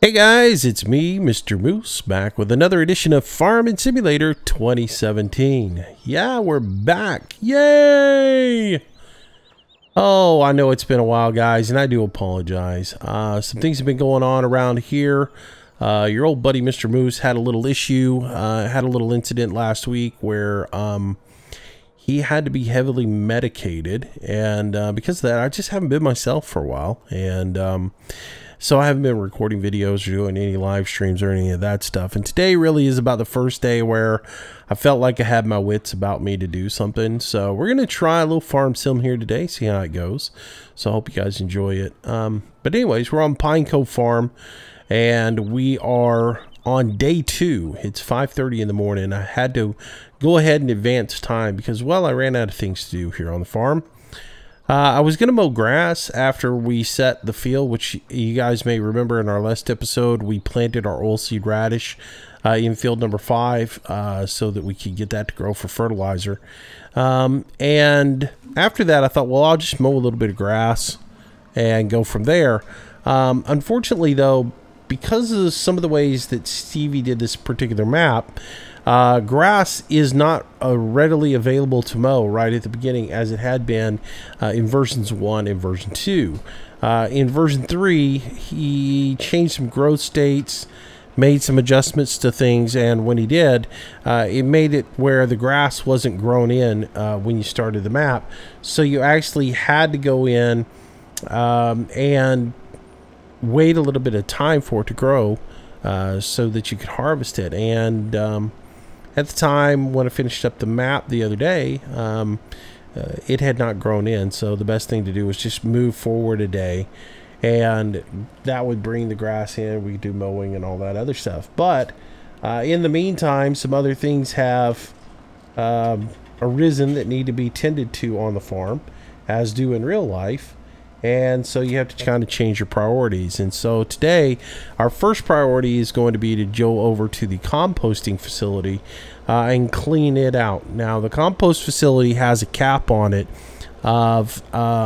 Hey guys, it's me, Mr. Moose, back with another edition of Farming Simulator 2017. Yeah, we're back. Yay! Oh, I know it's been a while, guys, and I do apologize. Some things have been going on around here. Your old buddy, Mr. Moose, had a little issue, had a little incident last week where he had to be heavily medicated, and because of that, I just haven't been myself for a while, and so I haven't been recording videos or doing any live streams or any of that stuff. And today really is about the first day where I felt like I had my wits about me to do something. So we're going to try a little farm sim here today, see how it goes. So I hope you guys enjoy it. But anyways, we're on Pine Cove Farm and we are on day 2. It's 5:30 in the morning. I had to go ahead and advance time because, well, I ran out of things to do here on the farm. I was going to mow grass after we set the field, which you guys may remember in our last episode, we planted our oilseed radish in field number 5 so that we could get that to grow for fertilizer. And after that, I thought, well, I'll just mow a little bit of grass and go from there. Unfortunately, though, because of some of the ways that Stevie did this particular map, grass is not readily available to mow right at the beginning as it had been in versions 1 and version 2. In version 3, he changed some growth states, made some adjustments to things, and when he did, it made it where the grass wasn't grown in when you started the map. So you actually had to go in and wait a little bit of time for it to grow so that you could harvest it. And at the time when I finished up the map the other day, it had not grown in, so the best thing to do was just move forward a day, and that would bring the grass in. We could do mowing and all that other stuff. But in the meantime, some other things have arisen that need to be tended to on the farm, as do in real life. And so you have to kind of change your priorities. And so today, our first priority is going to be to go over to the composting facility and clean it out. Now, the compost facility has a cap on it of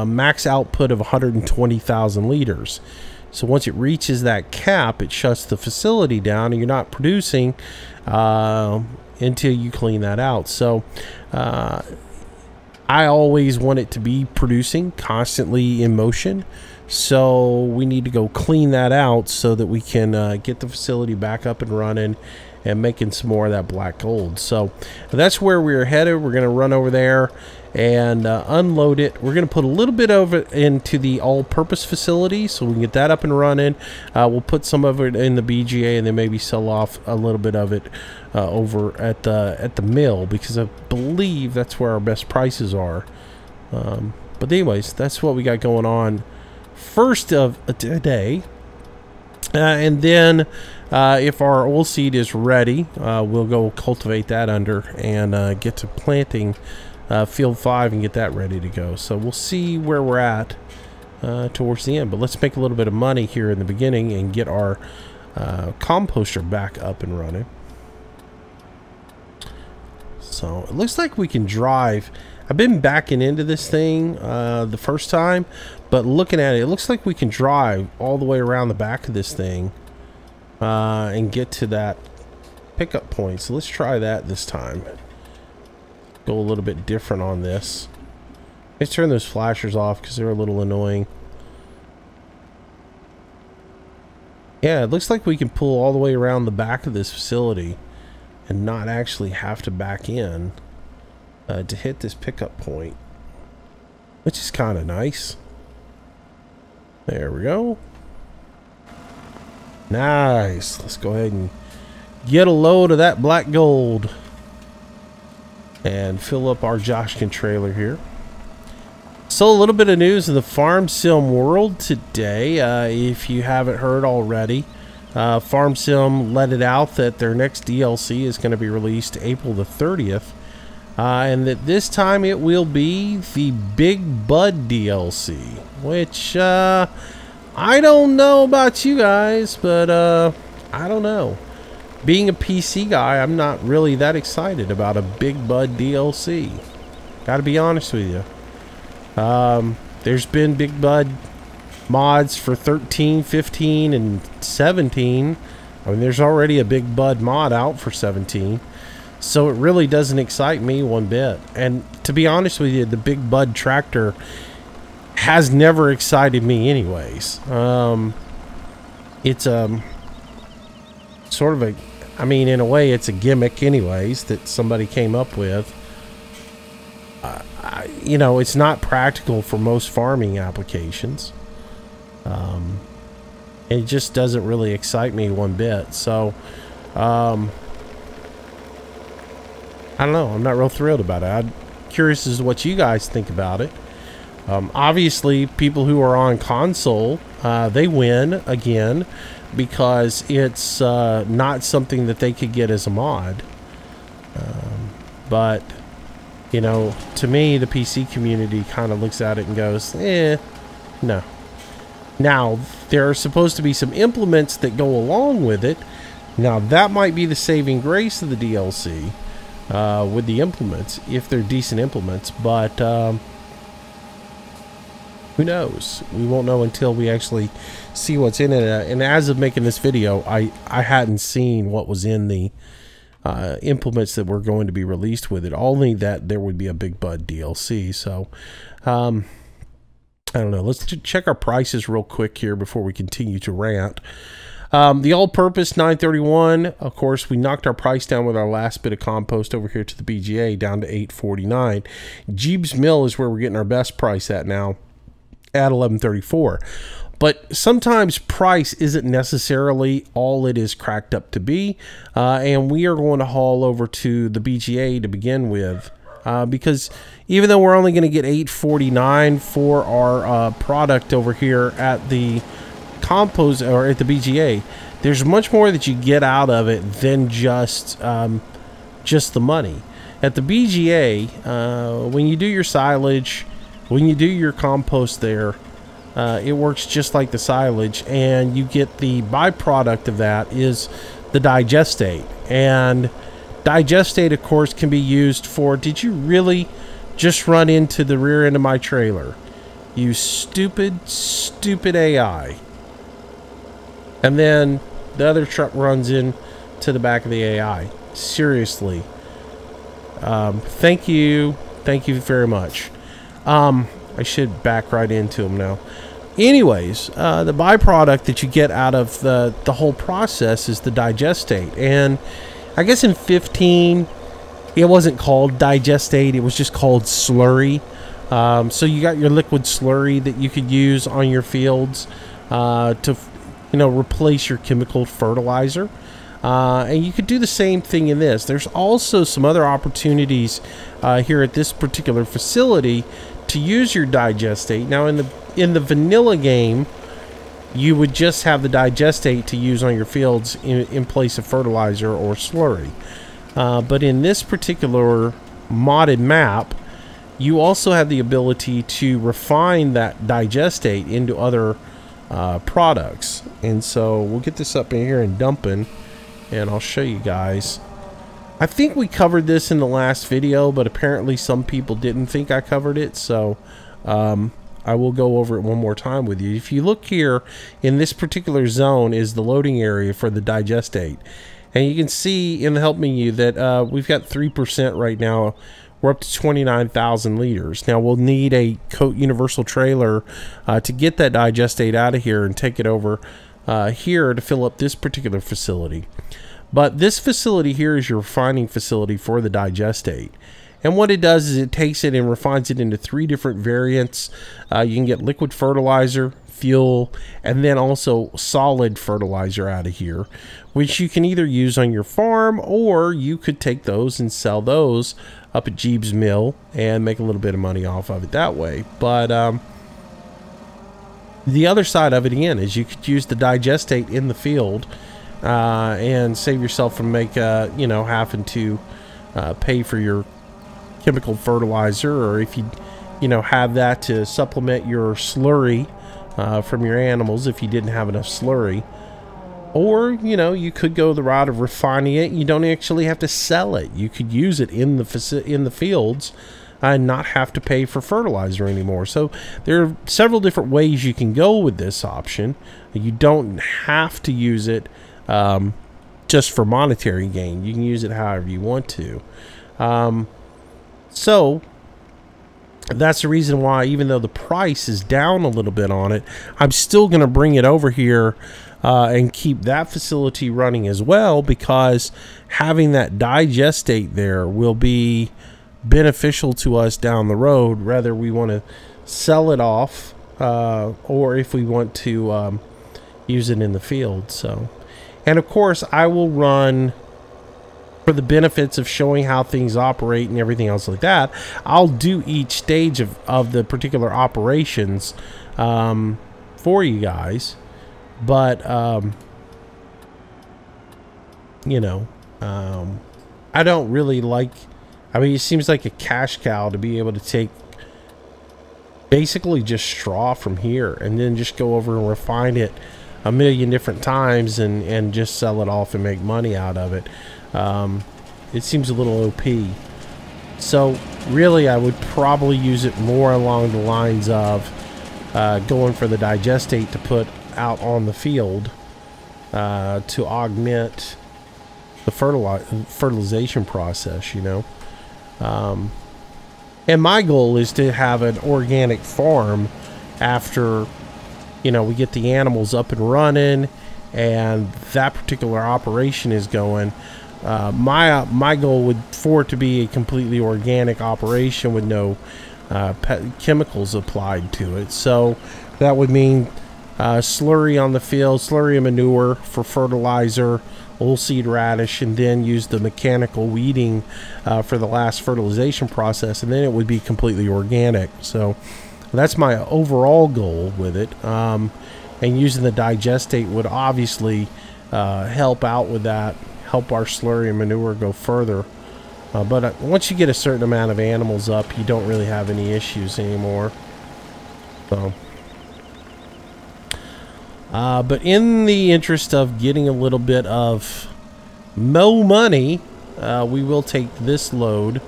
max output of 120,000 liters. So once it reaches that cap, it shuts the facility down, and you're not producing until you clean that out. So I always want it to be producing, constantly in motion. So we need to go clean that out so that we can get the facility back up and running and making some more of that black gold. So that's where we're headed. We're going to run over there and unload it. We're going to put a little bit of it into the all-purpose facility so we can get that up and running. We'll put some of it in the BGA and then maybe sell off a little bit of it over at the mill, because I believe that's where our best prices are. But anyways, that's what we got going on first of today. And then if our oilseed is ready, we'll go cultivate that under and get to planting field 5 and get that ready to go. So we'll see where we're at towards the end, but let's make a little bit of money here in the beginning and get our composter back up and running. So it looks like we can drive. I've been backing into this thing the first time, but looking at it, it looks like we can drive all the way around the back of this thing and get to that pickup point. So let's try that this time. Go a little bit different on this. Let's turn those flashers off because they're a little annoying. Yeah, it looks like we can pull all the way around the back of this facility and not actually have to back in to hit this pickup point, which is kind of nice. There we go. Nice. Let's go ahead and get a load of that black gold and fill up our Joshkin trailer here. So a little bit of news in the farm sim world today. If you haven't heard already, Farm Sim let it out that their next DLC is going to be released April the 30th. And that this time it will be the Big Bud DLC, which I don't know about you guys, but I don't know. Being a PC guy, I'm not really that excited about a Big Bud DLC. Gotta be honest with you. There's been Big Bud mods for 13, 15, and 17. I mean, there's already a Big Bud mod out for 17. So it really doesn't excite me one bit. And to be honest with you, the Big Bud tractor has never excited me anyways. It's sort of a, I mean, in a way it's a gimmick anyways that somebody came up with. You know, it's not practical for most farming applications. It just doesn't really excite me one bit. So, I don't know. I'm not real thrilled about it. I'm curious as to what you guys think about it. Obviously, people who are on console, they win again because it's not something that they could get as a mod. But, you know, to me, the PC community kind of looks at it and goes, no. Now, there are supposed to be some implements that go along with it. Now, that might be the saving grace of the DLC with the implements, if they're decent implements. But who knows? We won't know until we actually see what's in it. And as of making this video, I hadn't seen what was in the implements that were going to be released with it. Only that there would be a Big Bud DLC. So, I don't know. Let's check our prices real quick here before we continue to rant. The all-purpose 931. Of course, we knocked our price down with our last bit of compost over here to the BGA down to $8.49. Jeeb's Mill is where we're getting our best price at now at $11.34. But sometimes price isn't necessarily all it is cracked up to be. And we are going to haul over to the BGA to begin with. Because even though we're only going to get $8.49 for our product over here at the compost or at the BGA, there's much more that you get out of it than just the money. At the BGA, when you do your silage, when you do your compost there, it works just like the silage, and you get the byproduct of that is the digestate. And digestate, of course, can be used for, did you really just run into the rear end of my trailer? You stupid, stupid AI. And then the other truck runs in to the back of the AI. Seriously. Thank you. Thank you very much. I should back right into them now. Anyways, the byproduct that you get out of the whole process is the digestate. And I guess in 15, it wasn't called digestate. It was just called slurry. So you got your liquid slurry that you could use on your fields to, you know, replace your chemical fertilizer. And you could do the same thing in this. There's also some other opportunities here at this particular facility to use your digestate. Now, in the vanilla game, you would just have the digestate to use on your fields in place of fertilizer or slurry. But in this particular modded map, you also have the ability to refine that digestate into other products. And so we'll get this up in here and dumping, and I'll show you guys. I think we covered this in the last video, but apparently some people didn't think I covered it, so I will go over it one more time with you. If you look here, in this particular zone is the loading area for the digestate. And you can see in the help menu that we've got 3% right now. We're up to 29,000 liters. Now we'll need a Coat Universal trailer to get that digestate out of here and take it over here to fill up this particular facility. But this facility here is your refining facility for the digestate. And what it does is it takes it and refines it into 3 different variants. You can get liquid fertilizer, fuel, and then also solid fertilizer out of here, which you can either use on your farm, or you could take those and sell those up at Jeeb's Mill and make a little bit of money off of it that way. But the other side of it again is you could use the digestate in the field and save yourself from you know, having to pay for your chemical fertilizer, or if you know, have that to supplement your slurry from your animals if you didn't have enough slurry. Or, you know, you could go the route of refining it. You don't actually have to sell it. You could use it in the fields and not have to pay for fertilizer anymore. So there are several different ways you can go with this option. You don't have to use it just for monetary gain. You can use it however you want to. So that's the reason why, even though the price is down a little bit on it, I'm still going to bring it over here and keep that facility running as well, because having that digestate there will be beneficial to us down the road, whether we want to sell it off or if we want to use it in the field. So, and of course, I will run, for the benefits of showing how things operate and everything else like that, I'll do each stage of the particular operations for you guys. But you know, I don't really like, I mean, it seems like a cash cow to be able to take basically just straw from here and then just go over and refine it a million different times and just sell it off and make money out of it. It seems a little OP. So really, I would probably use it more along the lines of going for the digestate to put out on the field to augment the fertilization process, you know. And my goal is to have an organic farm after, you know, we get the animals up and running and that particular operation is going. My goal would for it to be a completely organic operation with no chemicals applied to it. So that would mean slurry on the field, slurry and manure for fertilizer, old seed radish, and then use the mechanical weeding for the last fertilization process, and then it would be completely organic. So that's my overall goal with it. And using the digestate would obviously help out with that, help our slurry and manure go further. But once you get a certain amount of animals up, you don't really have any issues anymore. So, but in the interest of getting a little bit of mo money, we will take this load.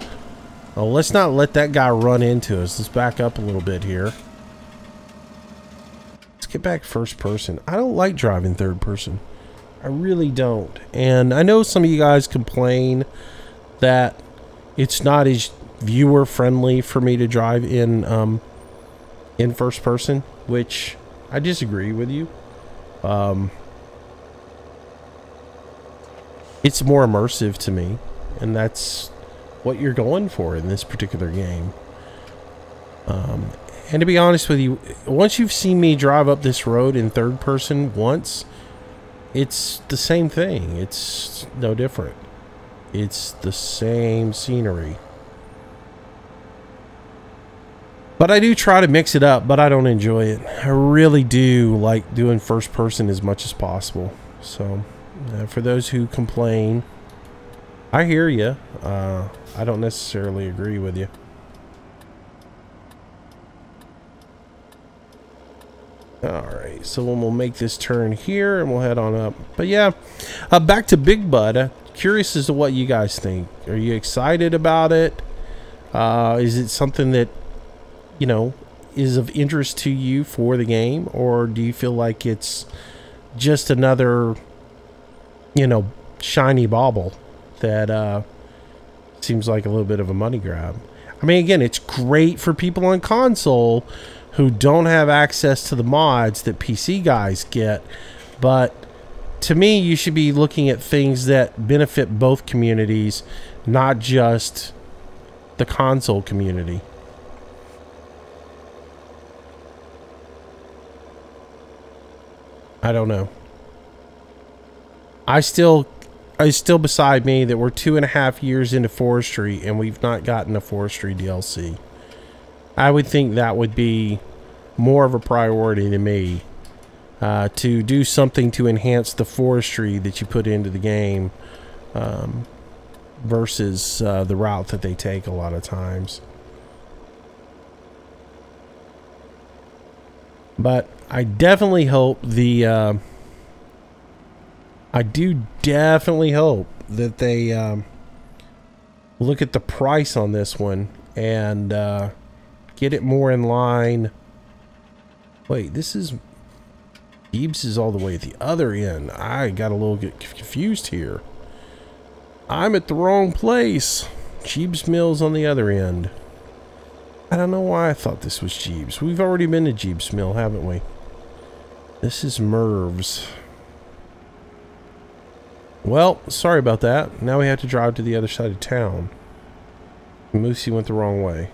Oh, let's not let that guy run into us. Let's back up a little bit here. Let's get back first person. I don't like driving third person. I really don't. And I know some of you guys complain that it's not as viewer friendly for me to drive in first person, which I disagree with you. It's more immersive to me, and that's what you're going for in this particular game. And to be honest with you, once you've seen me drive up this road in third person once, it's the same thing. It's no different. It's the same scenery. But I do try to mix it up, but I don't enjoy it. I really do like doing first person as much as possible. So, for those who complain, I hear you. I don't necessarily agree with you. Alright, so we'll make this turn here and we'll head on up. But yeah, back to Big Bud. Curious as to what you guys think. Are you excited about it? Is it something that, you know, is of interest to you for the game? Or do you feel like it's just another, you know, shiny bauble that seems like a little bit of a money grab? I mean, again, it's great for people on console who don't have access to the mods that PC guys get, but to me, you should be looking at things that benefit both communities, not just the console community. I don't know. I still beside me that we're 2.5 years into forestry and we've not gotten a forestry DLC. I would think that would be more of a priority to me, to do something to enhance the forestry that you put into the game versus the route that they take a lot of times. But I definitely hope I do definitely hope that they look at the price on this one and get it more in line. Wait, this is... Jeebs is all the way at the other end. I got a little bit confused here. I'm at the wrong place. Jeebs Mill's on the other end. I don't know why I thought this was Jeebs. We've already been to Jeebs Mill, haven't we? This is Merv's. Well, sorry about that. Now we have to drive to the other side of town. Moosey went the wrong way.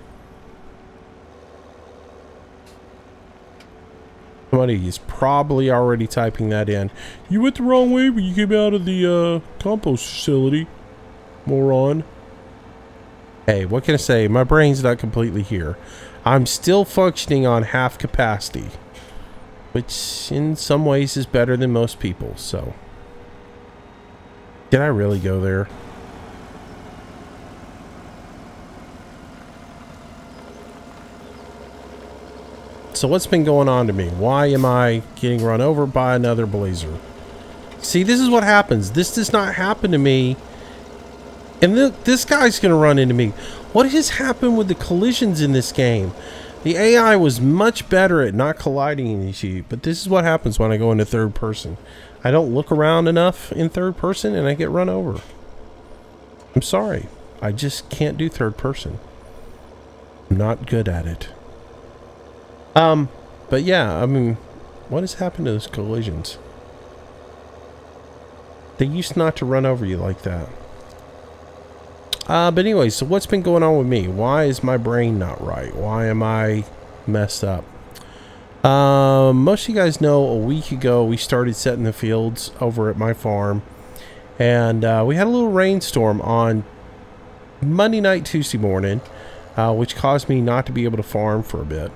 Somebody is probably already typing that in. You went the wrong way when you came out of the compost facility, moron. Hey, what can I say? My brain's not completely here. I'm still functioning on half capacity, which in some ways is better than most people, so. Did I really go there? So what's been going on to me? Why am I getting run over by another blazer? See, this is what happens. This does not happen to me. And this guy's going to run into me. What has happened with the collisions in this game? The AI was much better at not colliding in these sheep, but this is what happens when I go into third person. I don't look around enough in third person and I get run over. I'm sorry. I just can't do third person. I'm not good at it. But yeah, I mean, what has happened to those collisions? They used not to run over you like that. But anyway, so what's been going on with me? Why is my brain not right? Why am I messed up? Most of you guys know a week ago we started setting the fields over at my farm. And we had a little rainstorm on Monday night, Tuesday morning, which caused me not to be able to farm for a bit.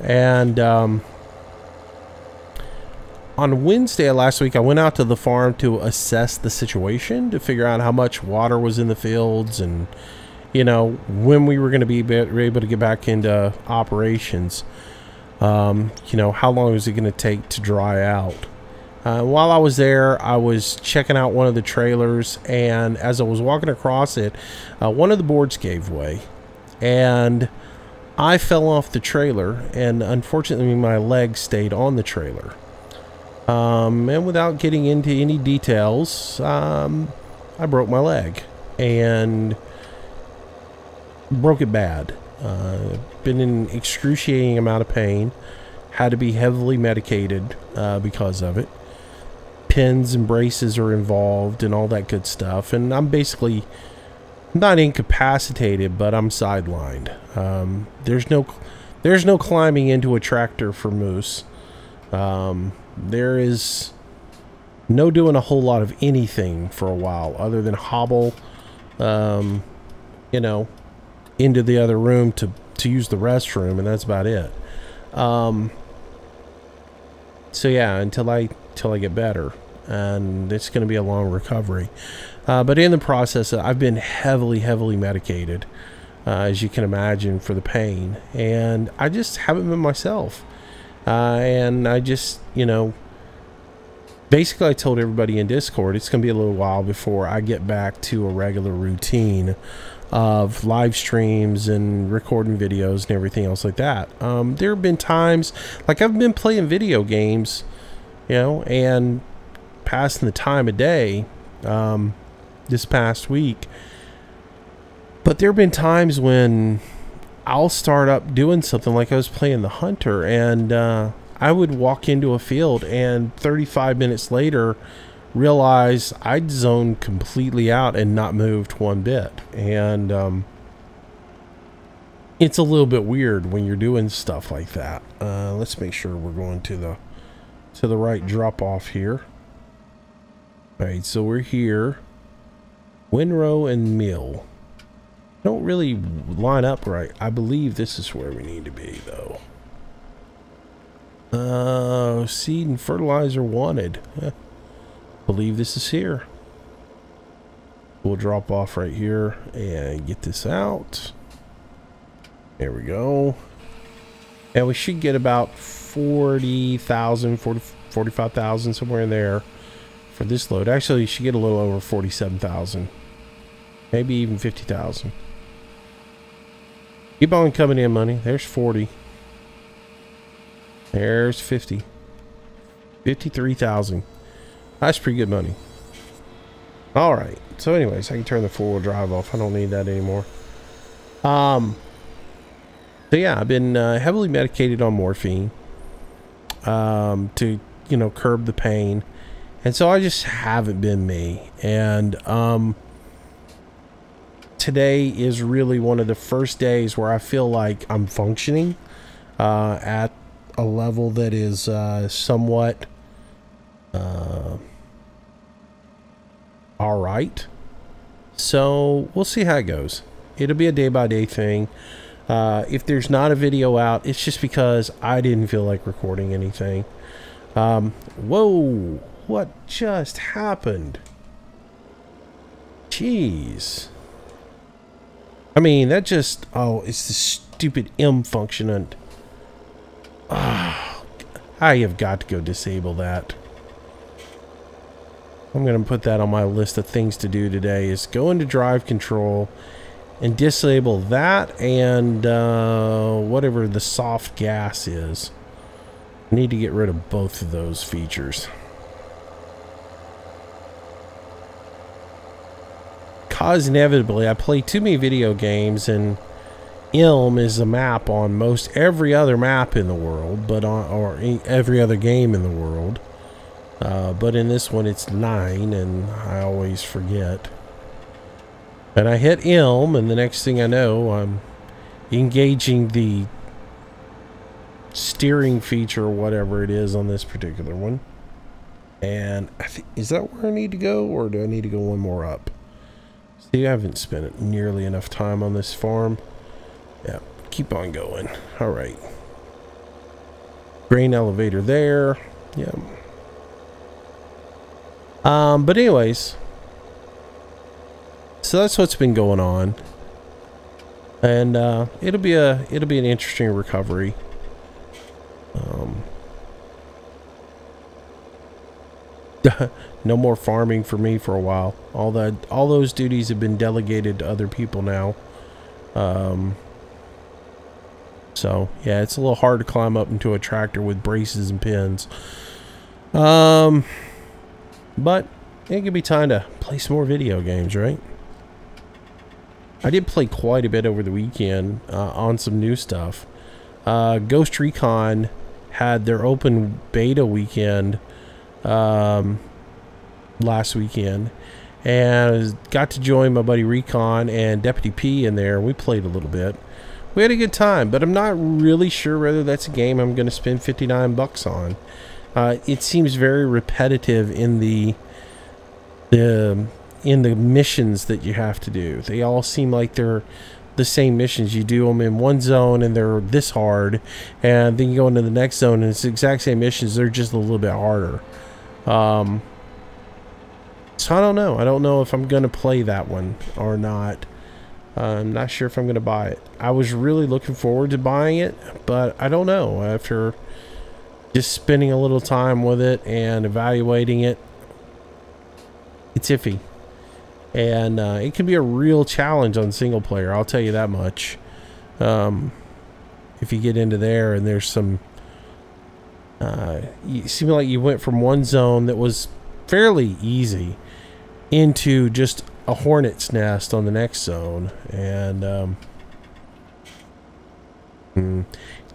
And on Wednesday of last week, I went out to the farm to assess the situation, to figure out how much water was in the fields and, you know, when we were going to be able to get back into operations. You know, how long was it going to take to dry out? While I was there, I was checking out one of the trailers, and as I was walking across it, one of the boards gave way, and I fell off the trailer, and unfortunately my leg stayed on the trailer. And without getting into any details, I broke my leg and broke it bad. Been in excruciating amount of pain, had to be heavily medicated because of it. Pins and braces are involved and all that good stuff, and I'm basically not incapacitated, but I'm sidelined. There's no climbing into a tractor for moose. There is no doing a whole lot of anything for a while other than hobble, you know, into the other room to use the restroom, and that's about it. So yeah, until I get better, and it's going to be a long recovery. But in the process, I've been heavily medicated, as you can imagine, for the pain, and I just haven't been myself. And I just, you know, basically I told everybody in Discord it's going to be a little while before I get back to a regular routine of live streams and recording videos and everything else like that. There have been times, like I've been playing video games, you know, and passing the time of day this past week. But there have been times when I'll start up doing something, like I was playing the hunter, and I would walk into a field and 35 minutes later realize I'd zoned completely out and not moved one bit. And it's a little bit weird when you're doing stuff like that. Let's make sure we're going to the right drop off here. All right, so we're here. Winrow and Mill don't really line up right. I believe this is where we need to be, though. Seed and fertilizer wanted. Believe this is here. We'll drop off right here and get this out. There we go. And we should get about 40,000, 45,000, somewhere in there for this load. Actually, you should get a little over 47,000. Maybe even 50,000. Keep on coming in, money. There's 40. There's 50. 53,000. That's pretty good money. All right. So anyways, I can turn the four-wheel drive off. I don't need that anymore. So yeah, I've been heavily medicated on morphine to, you know, curb the pain. And so I just haven't been me. And today is really one of the first days where I feel like I'm functioning at a level that is somewhat all right. So we'll see how it goes. It'll be a day-by-day thing. If there's not a video out, it's just because I didn't feel like recording anything. Whoa, what just happened? Jeez. I mean, that just, oh, it's the stupid M function. Oh, I have got to go disable that. I'm going to put that on my list of things to do today, is go into drive control and disable that and whatever the soft gas is. I need to get rid of both of those features. Cause inevitably I play too many video games, and Ilm is a map on most every other map in the world, but or every other game in the world. But in this one it's 9, and I always forget. And I hit Ilm, and the next thing I know, I'm engaging the steering feature or whatever it is on this particular one. And I think, is that where I need to go, or do I need to go one more up? See, I haven't spent nearly enough time on this farm. Yeah, keep on going. All right. Grain elevator there. Yeah. But anyways, so that's what's been going on, and it'll be an interesting recovery. No more farming for me for a while. All those duties have been delegated to other people now. So yeah, it's a little hard to climb up into a tractor with braces and pins. But it could be time to play some more video games, right? I did play quite a bit over the weekend on some new stuff. Ghost Recon had their open beta weekend last weekend, and got to join my buddy Recon and Deputy P in there. We played a little bit. We had a good time, but I'm not really sure whether that's a game I'm going to spend $59 on. It seems very repetitive in the missions that you have to do. They all seem like they're the same missions. You do them in one zone and they're this hard, and then you go into the next zone and it's the exact same missions. They're just a little bit harder. So I don't know. I don't know if I'm going to play that one or not. I'm not sure if I'm going to buy it. I was really looking forward to buying it, but I don't know. After just spending a little time with it and evaluating it, it's iffy. And it can be a real challenge on single player, I'll tell you that much. If you get into there and there's some you seem like you went from one zone that was fairly easy into just a hornet's nest on the next zone. And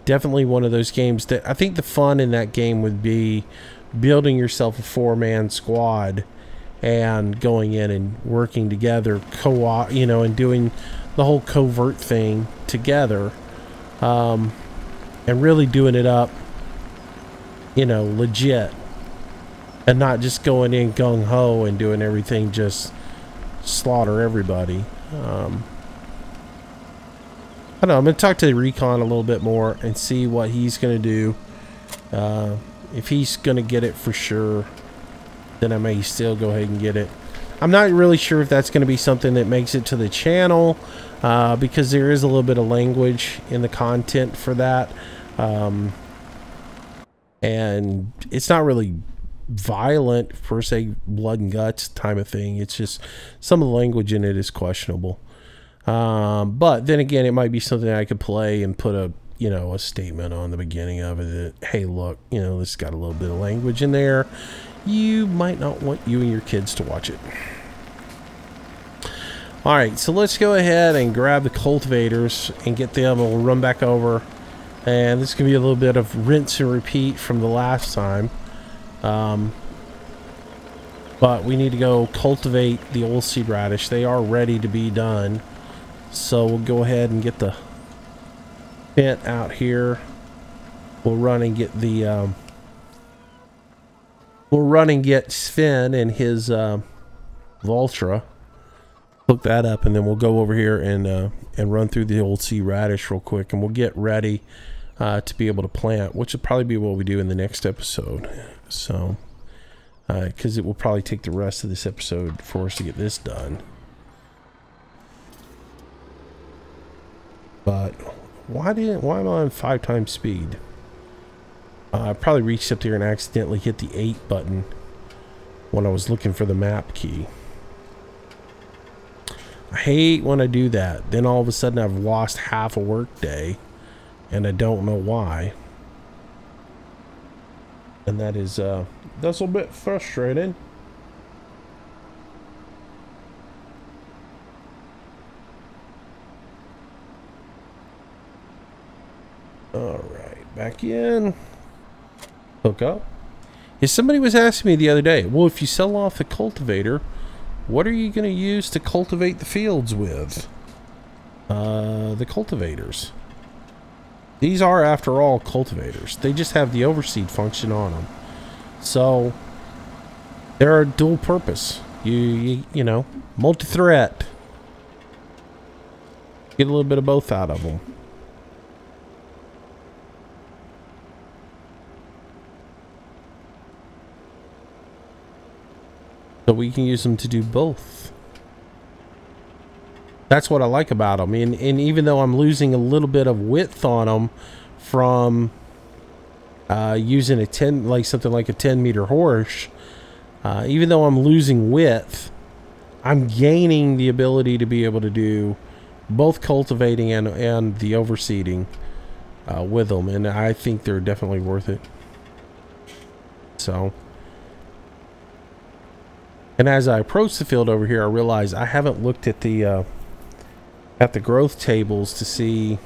definitely one of those games that I think the fun in that game would be building yourself a 4-man squad and going in and working together, co-op, you know, and doing the whole covert thing together, and really doing it up, you know, legit, and not just going in gung-ho and doing everything just slaughter everybody. I don't know, I'm going to talk to the Recon a little bit more and see what he's going to do. If he's going to get it for sure, then I may still go ahead and get it. I'm not really sure if that's going to be something that makes it to the channel, because there is a little bit of language in the content for that. And it's not really violent per se, blood and guts type of thing. It's just some of the language in it is questionable. But then again, it might be something I could play and put a, you know, a statement on the beginning of it that, hey, look, you know, this got a little bit of language in there. You might not want you and your kids to watch it. All right, so let's go ahead and grab the cultivators and get them. We'll run back over. And this is going to be a little bit of rinse and repeat from the last time. But we need to go cultivate the oilseed radish. They are ready to be done. So we'll go ahead and get the vent out here. We'll run and get the... we'll run and get Sven and his Vultra. Hook that up, and then we'll go over here and run through the oilseed radish real quick, and we'll get ready to be able to plant, which will probably be what we do in the next episode. So, because it will probably take the rest of this episode for us to get this done. But why am I on 5 times speed? I probably reached up there and accidentally hit the 8 button when I was looking for the map key. I hate when I do that. Then all of a sudden I've lost half a work day and I don't know why. And that is that's a little bit frustrating. All right, back in. Hook up. Yeah, somebody was asking me the other day, well, if you sell off the cultivator, what are you going to use to cultivate the fields with? The cultivators. These are, after all, cultivators. They just have the overseed function on them. So, they're a dual purpose. You know, multi-threat. Get a little bit of both out of them. So we can use them to do both. That's what I like about them. And even though I'm losing a little bit of width on them from using a 10, like something like a 10-meter horse, even though I'm losing width, I'm gaining the ability to be able to do both cultivating and the overseeding with them. And I think they're definitely worth it. So... And as I approach the field over here, I realize I haven't looked at the growth tables to see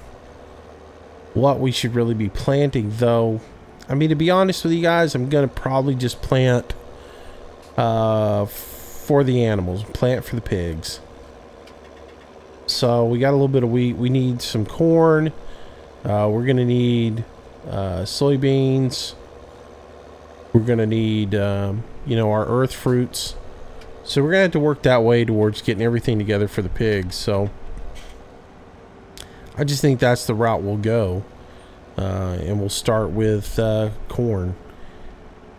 what we should really be planting, though. I mean, to be honest with you guys, I'm going to probably just plant for the animals, plant for the pigs. So we got a little bit of wheat. We need some corn. We're going to need soybeans. We're going to need, you know, our earth fruits. So we're going to have to work that way towards getting everything together for the pigs. So I just think that's the route we'll go. And we'll start with corn.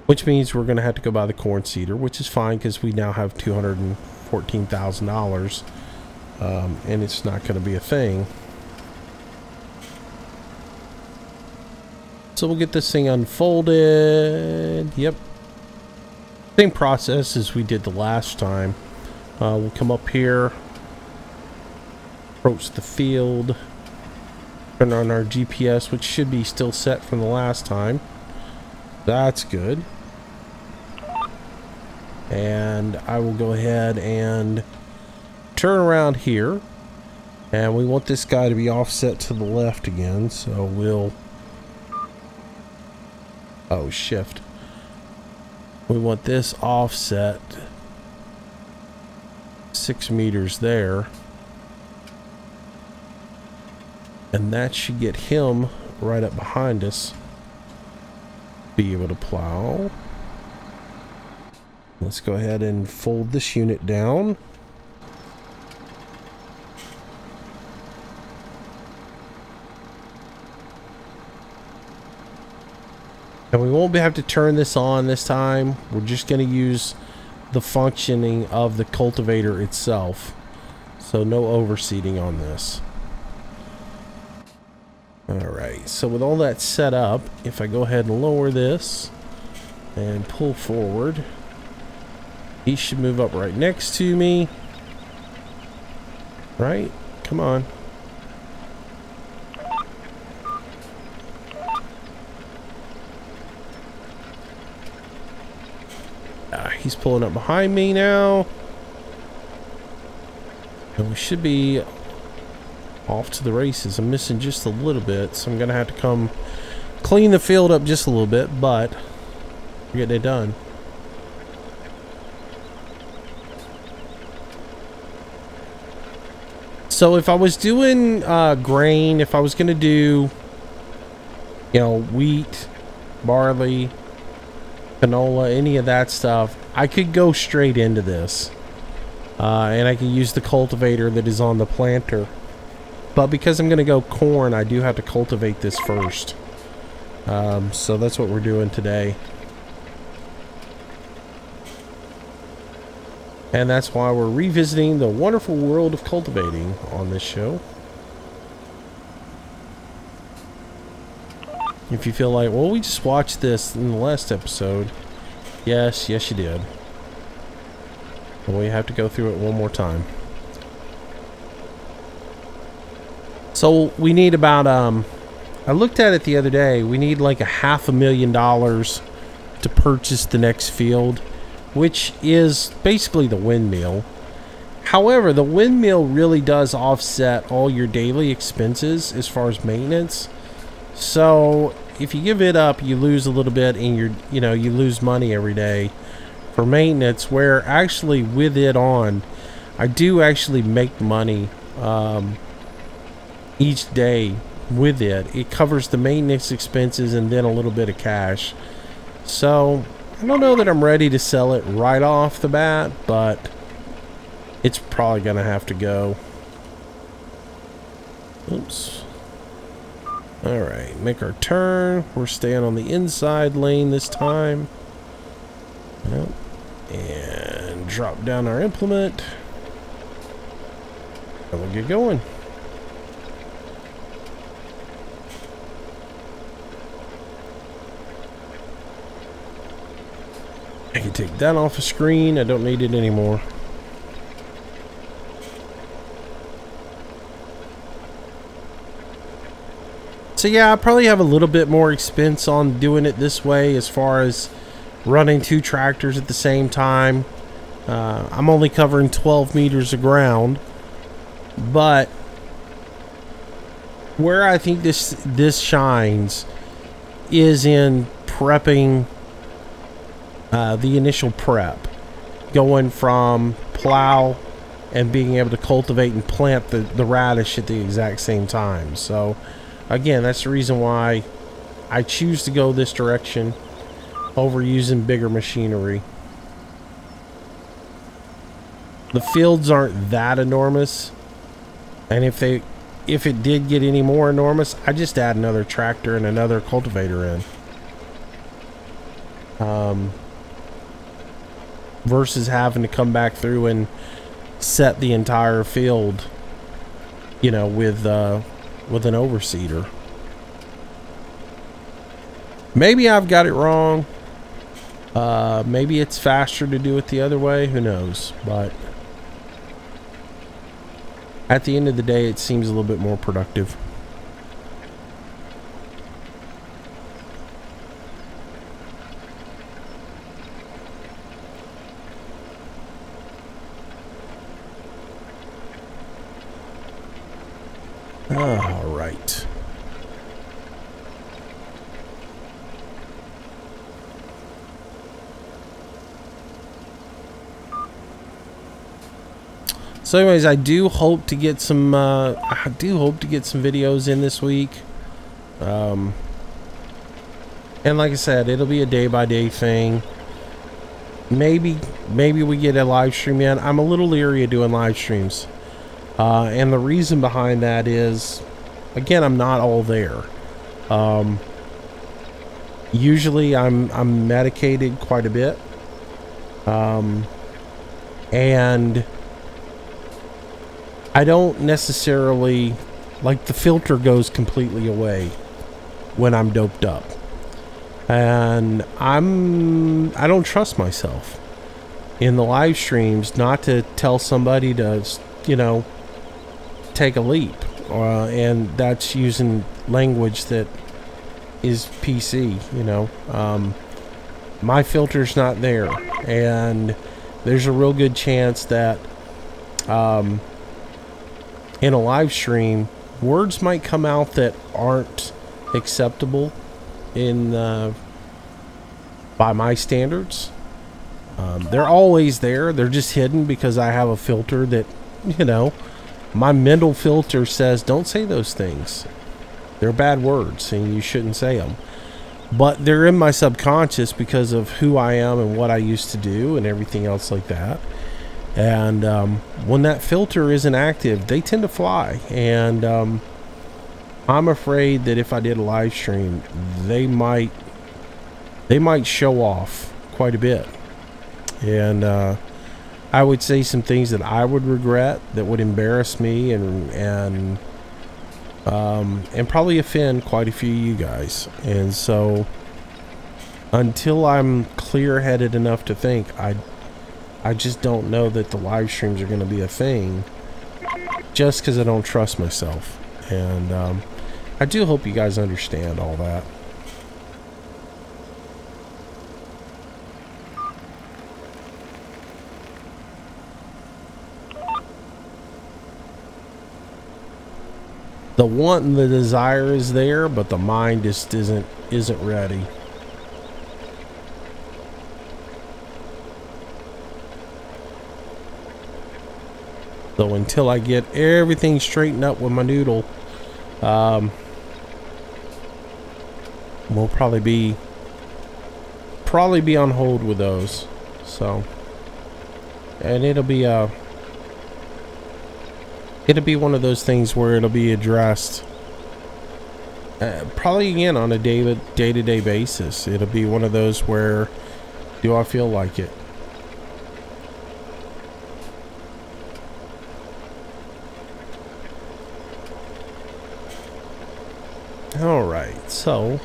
Which means we're going to have to go buy the corn seeder, which is fine because we now have $214,000. And it's not going to be a thing. So we'll get this thing unfolded. Yep. Same process as we did the last time. We'll come up here, approach the field, turn on our GPS, which should be still set from the last time. That's good. And I will go ahead and turn around here, and we want this guy to be offset to the left again, so we'll shift. We want this offset 6 meters there, and that should get him right up behind us, be able to plow. Let's go ahead and fold this unit down. And we won't have to turn this on this time. We're just going to use the functioning of the cultivator itself. So no overseeding on this. Alright, so with all that set up, if I go ahead and lower this and pull forward, he should move up right next to me. Right? come on. He's pulling up behind me now. And we should be off to the races. I'm missing just a little bit, so I'm going to have to come clean the field up just a little bit, but we're getting it done. So if I was doing grain, if I was going to do, you know, wheat, barley, canola, any of that stuff, I could go straight into this. And I can use the cultivator that is on the planter. But because I'm going to go corn, I do have to cultivate this first. So that's what we're doing today. And that's why we're revisiting the wonderful world of cultivating on this show. If you feel like, well, we just watched this in the last episode. Yes, yes you did. And we have to go through it one more time. So we need about, I looked at it the other day, we need like $500,000 to purchase the next field, which is basically the windmill. However, the windmill really does offset all your daily expenses as far as maintenance. So if you give it up, you lose a little bit, and you lose money every day for maintenance, where actually with it on, I do actually make money each day with it. It covers the maintenance expenses and then a little bit of cash. So I don't know that I'm ready to sell it right off the bat, but it's probably gonna have to go. Oops. Alright, make our turn. We're staying on the inside lane this time. Yep. And drop down our implement. And we'll get going. I can take that off the screen. I don't need it anymore. So yeah, I probably have a little bit more expense on doing it this way as far as running 2 tractors at the same time. I'm only covering 12 meters of ground, but where I think this shines is in prepping the initial prep, going from plow and being able to cultivate and plant the radish at the exact same time. So again, that's the reason why I choose to go this direction over using bigger machinery. The fields aren't that enormous, and if it did get any more enormous, I just add another tractor and another cultivator in. Versus having to come back through and set the entire field, you know, with an overseeder. Maybe I've got it wrong. Maybe it's faster to do it the other way. Who knows? But at the end of the day, it seems a little bit more productive. All right. So anyways, I do hope to get some videos in this week. And like I said, it'll be a day-by-day thing. Maybe we get a live stream in. I'm a little leery of doing live streams. And the reason behind that is, again, I'm not all there. Usually I'm medicated quite a bit. And I don't necessarily, like, the filter goes completely away when I'm doped up. And I don't trust myself in the live streams not to tell somebody to, you know, take a leap, and that's using language that is PC, you know. My filter's not there, and there's a real good chance that in a live stream, words might come out that aren't acceptable in by my standards. They're always there. They're just hidden because I have a filter that, you know, my mental filter says don't say those things. They're bad words and you shouldn't say them. But they're in my subconscious because of who I am and what I used to do and everything else like that. And when that filter isn't active, they tend to fly. And I'm afraid that if I did a live stream, they might show off quite a bit. And I would say some things that I would regret, that would embarrass me and probably offend quite a few of you guys. And so until I'm clear-headed enough to think, I just don't know that the live streams are going to be a thing, just because I don't trust myself. And I do hope you guys understand all that. The want and the desire is there, but the mind just isn't ready. So until I get everything straightened up with my noodle, we'll probably be on hold with those. So, and it'll be one of those things where it'll be addressed probably again on a day-to-day basis. It'll be one of those where, do I feel like it? Alright, so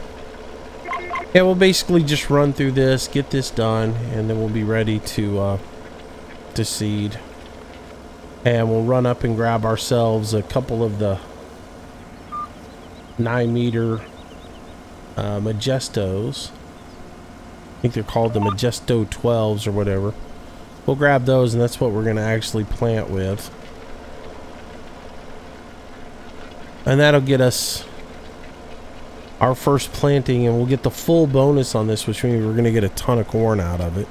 yeah, we'll basically just run through this, get this done, and then we'll be ready to seed. And we'll run up and grab ourselves a couple of the 9-meter Majestos. I think they're called the Majesto 12s or whatever. We'll grab those, and that's what we're going to actually plant with. And that'll get us our first planting, and we'll get the full bonus on this, which means we're going to get a ton of corn out of it.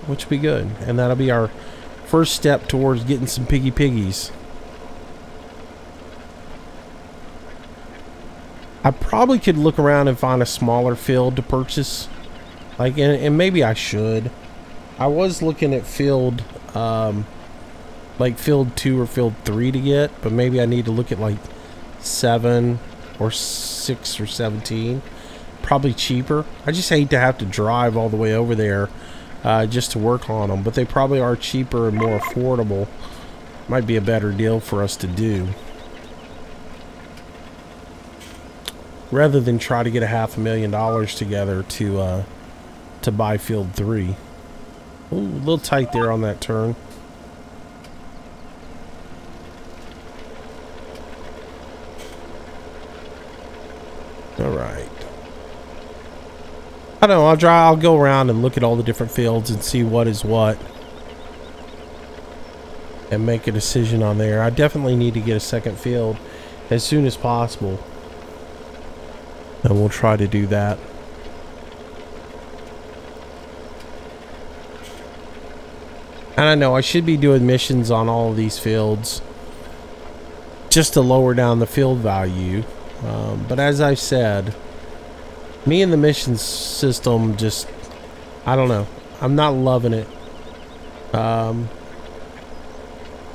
Which will be good. And that'll be our first step towards getting some piggies. I probably could look around and find a smaller field to purchase. Like, and maybe I should. I was looking at field, like field 2 or field 3 to get, but maybe I need to look at like 7 or 6 or 17. Probably cheaper. I just hate to have to drive all the way over there just to work on them, but they probably are cheaper and more affordable. Might be a better deal for us to do, rather than try to get $500,000 together to buy field 3. Ooh, a little tight there on that turn. All right. I don't know, I'll go around and look at all the different fields and see what is what, and make a decision on there. I definitely need to get a second field as soon as possible, and we'll try to do that. And I know I should be doing missions on all of these fields just to lower down the field value, but as I've said, me and the mission system, just, I don't know, I'm not loving it.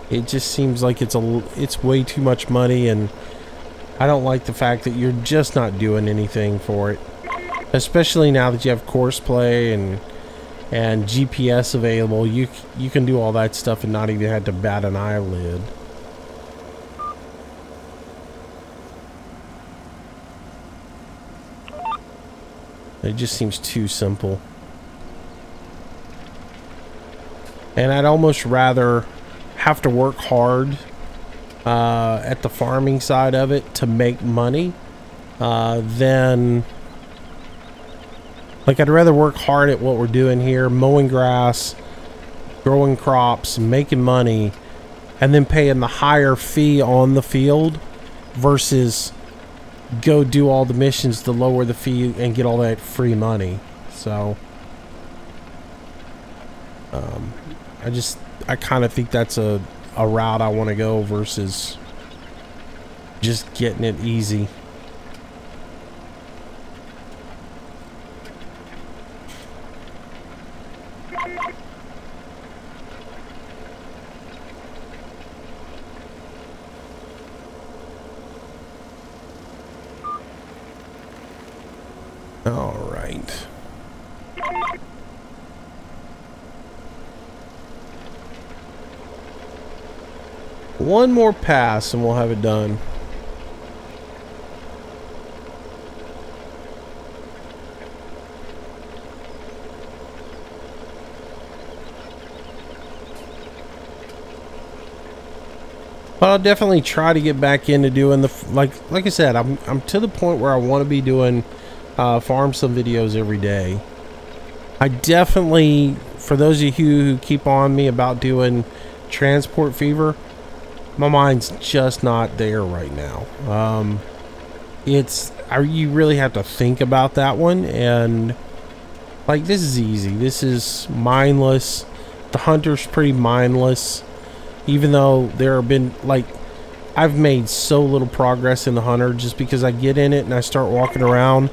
It just seems like it's way too much money, and I don't like the fact that you're just not doing anything for it, especially now that you have course play and GPS available. You can do all that stuff and not even have to bat an eyelid. It just seems too simple. And I'd almost rather have to work hard at the farming side of it to make money, then like I'd rather work hard at what we're doing here, mowing grass, growing crops, making money, and then paying the higher fee on the field versus go do all the missions to lower the fee and get all that free money. So I kind of think that's a route I want to go versus just getting it easy. All right. One more pass and we'll have it done. But I'll definitely try to get back into doing the like I said, I'm to the point where I want to be doing farm sim videos every day. I definitely, for those of you who keep on me about doing Transport Fever, my mind's just not there right now. You really have to think about that one, and like this is easy. This is mindless. The Hunter's pretty mindless, even though there have been like I've made so little progress in the Hunter just because I get in it and I start walking around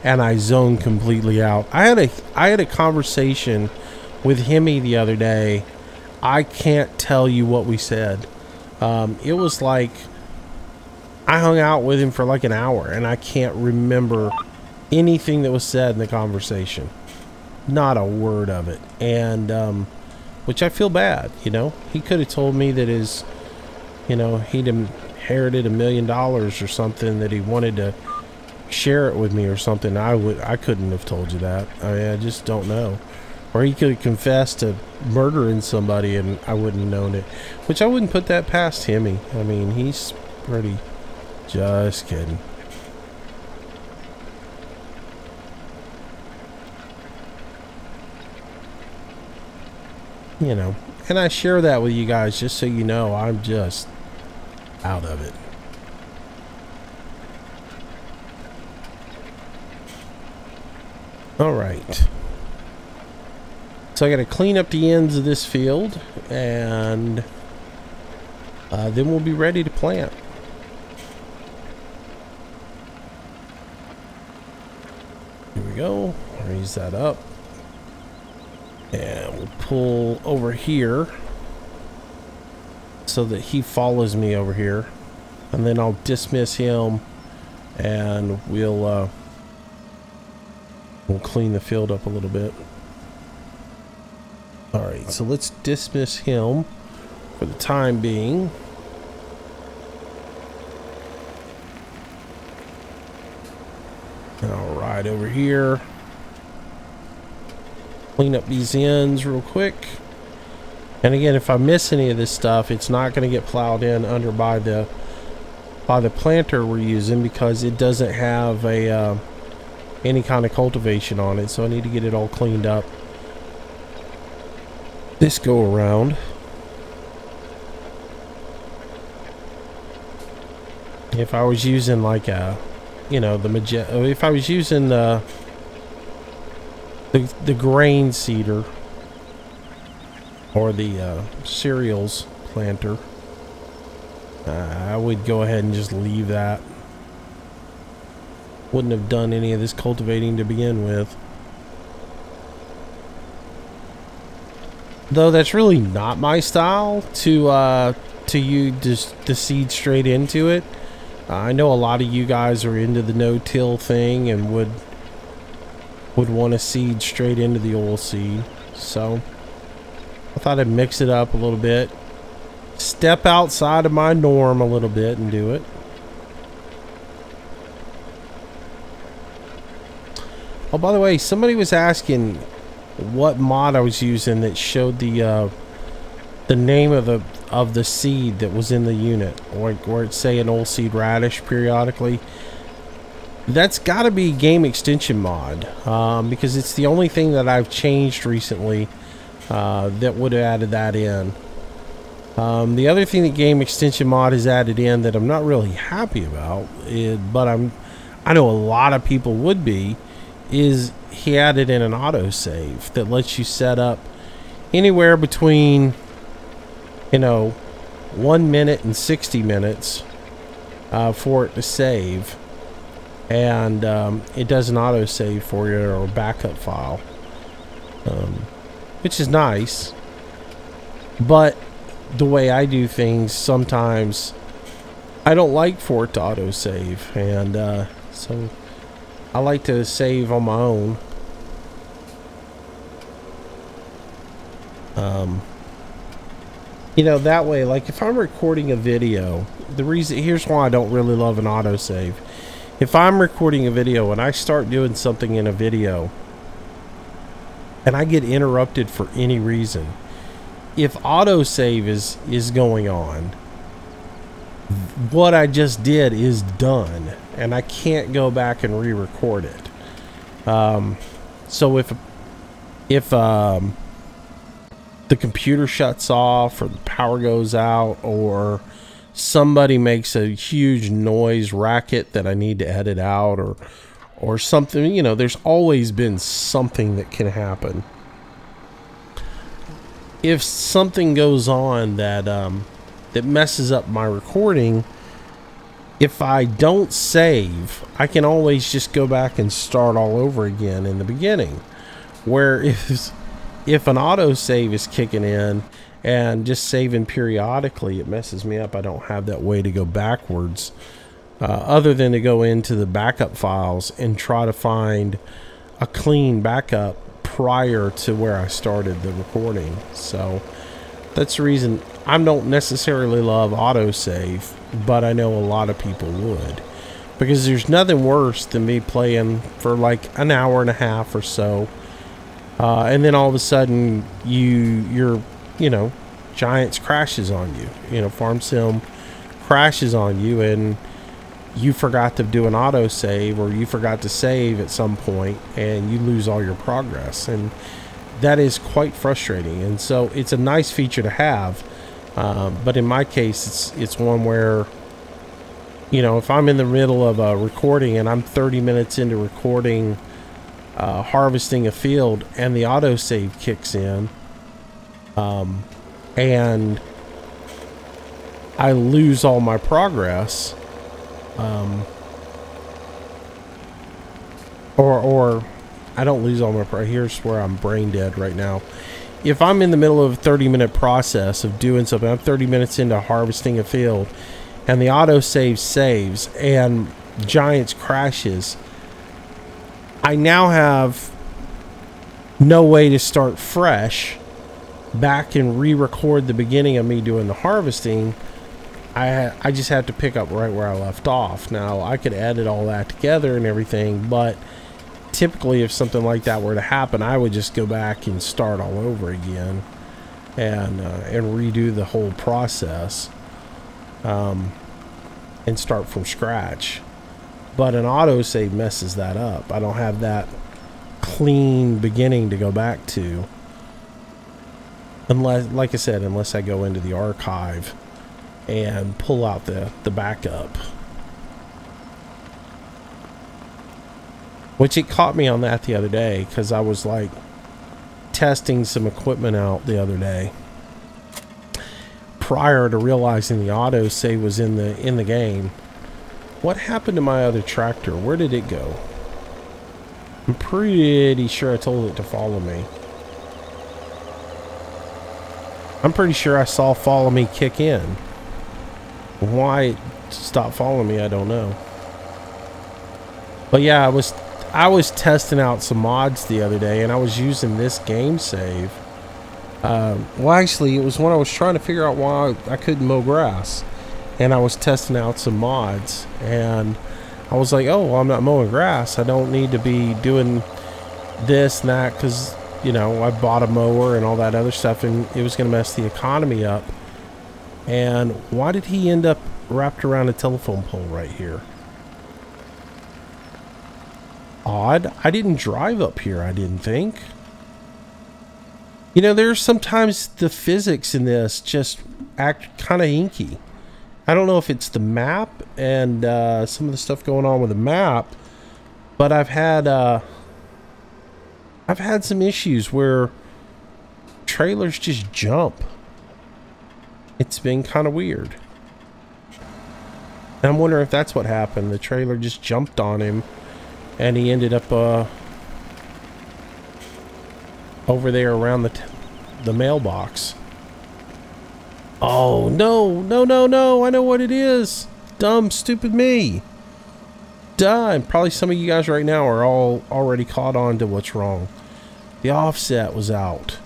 and I zone completely out. I had a conversation with Hemi the other day. I can't tell you what we said. It was like I hung out with him for like an hour and I can't remember anything that was said in the conversation. Not a word of it. And which I feel bad, you know. He could have told me that his, you know, he'd inherited $1 million or something, that he wanted to share it with me or something. I couldn't have told you that. I mean, I just don't know. Or he could have confessed to murdering somebody and I wouldn't have known it. Which I wouldn't put that past Hemi. I mean, he's pretty... Just kidding. You know, and I share that with you guys just so you know I'm just out of it. All right. So I got to clean up the ends of this field, and then we'll be ready to plant. Here we go. Raise that up. And we'll pull over here so that he follows me over here. And then I'll dismiss him and we'll clean the field up a little bit. Alright, so let's dismiss him for the time being. Alright, over here. Clean up these ends real quick. And again, if I miss any of this stuff, it's not going to get plowed in under by the planter we're using, because it doesn't have a any kind of cultivation on it. So I need to get it all cleaned up this go around. If I was using like a, you know, if I was using the grain seeder or the cereals planter, I would go ahead and just leave that. Wouldn't have done any of this cultivating to begin with. Though that's really not my style to use the seed straight into it. I know a lot of you guys are into the no-till thing and would want to seed straight into the oil seed. So I thought I'd mix it up a little bit, step outside of my norm a little bit and do it. Oh, by the way, somebody was asking what mod I was using that showed the the name of the seed that was in the unit, or where it's say an old seed radish periodically. That's got to be game extension mod, because it's the only thing that I've changed recently that would have added that in. The other thing that game extension mod has added in that I'm not really happy about, but I know a lot of people would be, is he added in an autosave that lets you set up anywhere between, you know, 1 minute and 60 minutes for it to save. And it does an autosave for you, or a backup file, which is nice. But the way I do things, sometimes I don't like for it to autosave, and so I like to save on my own. You know, that way, like if I'm recording a video, here's why I don't really love an autosave. If I'm recording a video and I start doing something in a video and I get interrupted for any reason, if autosave is going on, what I just did is done, and I can't go back and re-record it. So if the computer shuts off, or the power goes out, or somebody makes a huge noise racket that I need to edit out, or something, you know, there's always been something that can happen. If something goes on that that messes up my recording, if I don't save, I can always just go back and start all over again in the beginning. Where if an autosave is kicking in and just saving periodically, it messes me up. I don't have that way to go backwards, other than to go into the backup files and try to find a clean backup prior to where I started the recording. So that's the reason I don't necessarily love autosave, but I know a lot of people would, because there's nothing worse than me playing for like an hour and a half or so, and then all of a sudden your you know, Giants crashes on you, you know, Farm Sim crashes on you, and you forgot to do an autosave, or you forgot to save at some point, and you lose all your progress, and that is quite frustrating. And so it's a nice feature to have, but in my case it's one where, you know, if I'm in the middle of a recording and I'm 30 minutes into recording harvesting a field, and the autosave kicks in, and I lose all my progress, or I don't lose all my progress. Here's where I'm brain dead right now. If I'm in the middle of a 30-minute process of doing something, I'm 30 minutes into harvesting a field, and the autosave saves and Giants crashes, I now have no way to start fresh back and re-record the beginning of me doing the harvesting. I just have to pick up right where I left off. Now, I could edit all that together and everything, but typically if something like that were to happen, I would just go back and start all over again, and redo the whole process, and start from scratch. But an autosave messes that up. I don't have that clean beginning to go back to, unless, like I said, unless I go into the archive and pull out the backup. Which it caught me on that the other day, because I was like testing some equipment out the other day prior to realizing the autosave was in the game. What happened to my other tractor? Where did it go? I'm pretty sure I told it to follow me. I'm pretty sure I saw follow me kick in. Why it stopped following me, I don't know. But yeah, I was testing out some mods the other day, and I was using this game save. Well, actually, it was when I was trying to figure out why I couldn't mow grass, and I was testing out some mods, and I was like, oh, well, I'm not mowing grass. I don't need to be doing this and that, because you know, I bought a mower and all that other stuff, and it was going to mess the economy up. And why did he end up wrapped around a telephone pole right here? Odd. I didn't drive up here, I didn't think. You know, there's sometimes the physics in this just act kind of inky. I don't know if it's the map and some of the stuff going on with the map, but I've had some issues where trailers just jump. It's been kind of weird. And I'm wondering if that's what happened. The trailer just jumped on him and he ended up over there around the mailbox. Oh, no, no, no, no. I know what it is. Dumb, stupid me. Duh. And probably some of you guys right now are all already caught on to what's wrong. The offset was out.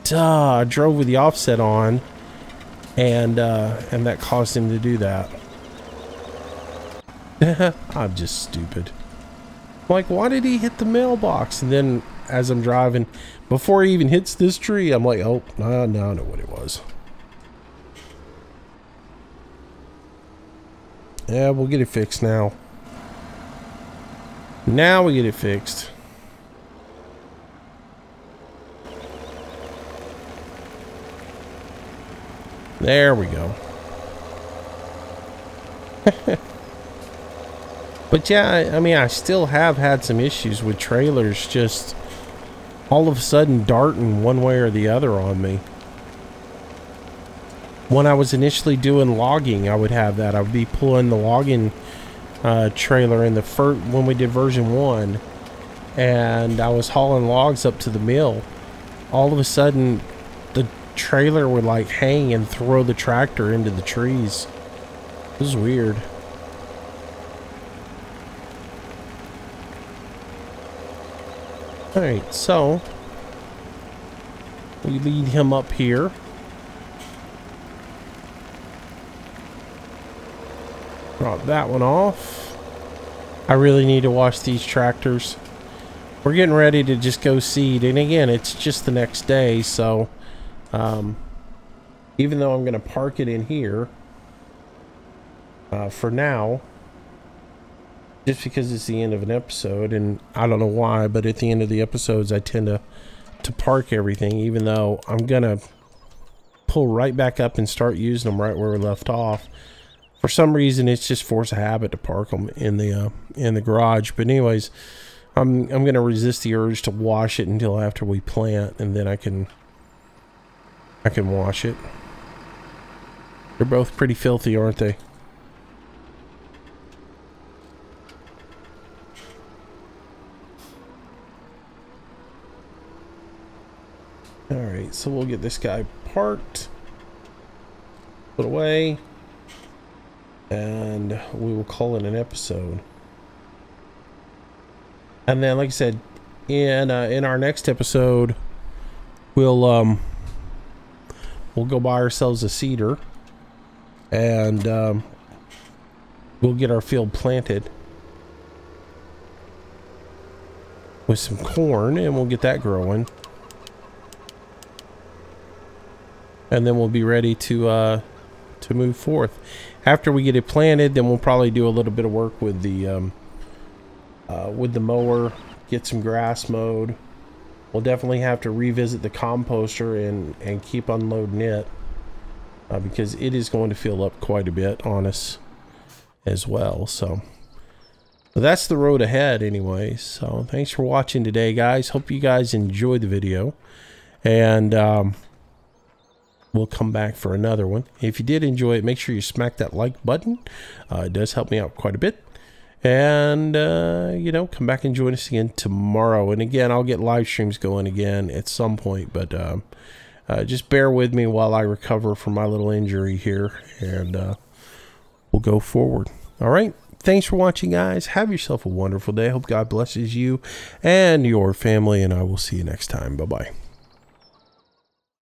Duh. I drove with the offset on, and that caused him to do that. I'm just stupid. Like, why did he hit the mailbox? And then as I'm driving, before he even hits this tree, I'm like, oh, no, I know what it was. Yeah, we'll get it fixed now. Now we get it fixed. There we go. But yeah, I mean, I still have had some issues with trailers just all of a sudden darting one way or the other on me. When I was initially doing logging, I would have that. I would be pulling the logging trailer in the first, when we did version 1, and I was hauling logs up to the mill. All of a sudden, the trailer would like hang and throw the tractor into the trees. It was weird. Alright, so we lead him up here. Drop that one off. I really need to wash these tractors. We're getting ready to just go seed, and again, it's just the next day, so even though I'm going to park it in here for now, just because it's the end of an episode, and I don't know why, but at the end of the episodes I tend to park everything, even though I'm gonna pull right back up and start using them right where we left off. For some reason, it's just force of habit to park them in the garage. But anyways, I'm gonna resist the urge to wash it until after we plant, and then I can wash it. They're both pretty filthy, aren't they? Alright, so we'll get this guy parked, put away, and we will call it an episode. And then, like I said, in our next episode, we'll go buy ourselves a seeder, and we'll get our field planted with some corn, and we'll get that growing. And then we'll be ready to move forth. After we get it planted, then we'll probably do a little bit of work with the mower, get some grass mowed. We'll definitely have to revisit the composter and keep unloading it because it is going to fill up quite a bit on us as well. So that's the road ahead anyway. So thanks for watching today, guys. Hope you guys enjoyed the video, and we'll come back for another one. If you did enjoy it, make sure you smack that like button. It does help me out quite a bit. And, you know, come back and join us again tomorrow. And again, I'll get live streams going again at some point. But just bear with me while I recover from my little injury here. And we'll go forward. All right. Thanks for watching, guys. Have yourself a wonderful day. Hope God blesses you and your family. And I will see you next time. Bye-bye.